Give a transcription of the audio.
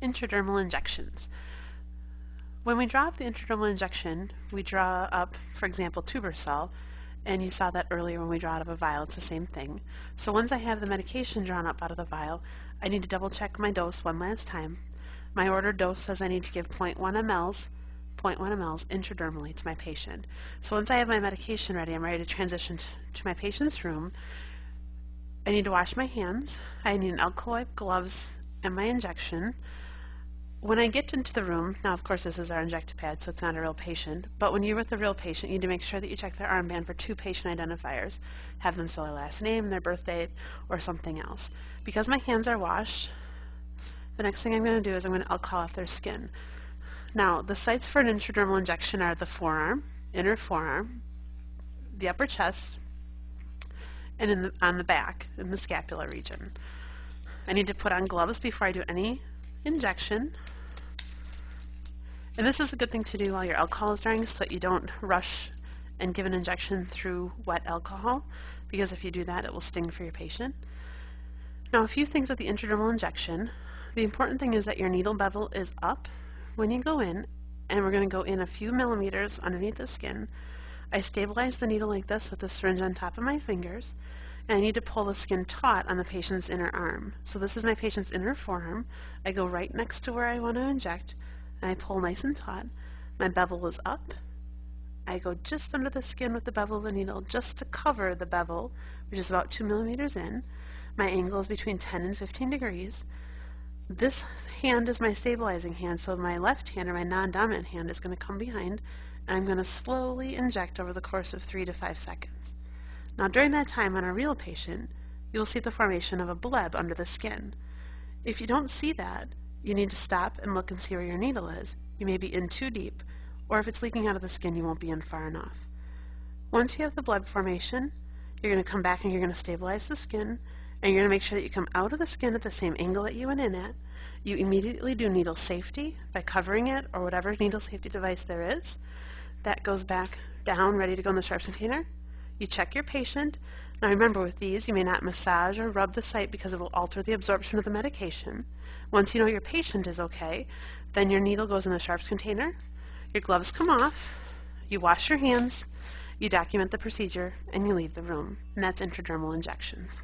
Intradermal injections. When we draw up the intradermal injection, we draw up, for example, tuber cell, and you saw that earlier when we draw out of a vial, it's the same thing. So once I have the medication drawn up out of the vial, I need to double check my dose one last time. My ordered dose says I need to give 0.1 mLs intradermally to my patient. So once I have my medication ready, I'm ready to transition to my patient's room. I need to wash my hands. I need an alcohol, gloves, and my injection. When I get into the room, now of course this is our injectipad, so it's not a real patient, but when you're with a real patient, you need to make sure that you check their armband for 2 patient identifiers. Have them spell their last name, their birth date, or something else. Because my hands are washed, the next thing I'm going to do is I'm going to alcohol off their skin. Now, the sites for an intradermal injection are the forearm, inner forearm, the upper chest, and on the back, in the scapular region. I need to put on gloves before I do any injection. And this is a good thing to do while your alcohol is drying so that you don't rush and give an injection through wet alcohol, because if you do that, it will sting for your patient. Now, a few things with the intradermal injection. The important thing is that your needle bevel is up when you go in, and we're going to go in a few millimeters underneath the skin. I stabilize the needle like this with the syringe on top of my fingers, and I need to pull the skin taut on the patient's inner arm. So this is my patient's inner forearm. I go right next to where I want to inject, and I pull nice and taut. My bevel is up. I go just under the skin with the bevel of the needle, just to cover the bevel, which is about 2 millimeters in. My angle is between 10 and 15 degrees. This hand is my stabilizing hand, so my left hand, or my non-dominant hand, is going to come behind, and I'm going to slowly inject over the course of 3 to 5 seconds. Now during that time on a real patient, you will see the formation of a bleb under the skin. If you don't see that, you need to stop and look and see where your needle is. You may be in too deep, or if it's leaking out of the skin, you won't be in far enough. Once you have the bleb formation, you're going to come back and you're going to stabilize the skin, and you're going to make sure that you come out of the skin at the same angle that you went in at. You immediately do needle safety by covering it, or whatever needle safety device there is. That goes back down, ready to go in the sharps container. You check your patient. Now remember, with these, you may not massage or rub the site because it will alter the absorption of the medication. Once you know your patient is okay, then your needle goes in the sharps container, your gloves come off, you wash your hands, you document the procedure, and you leave the room. And that's intradermal injections.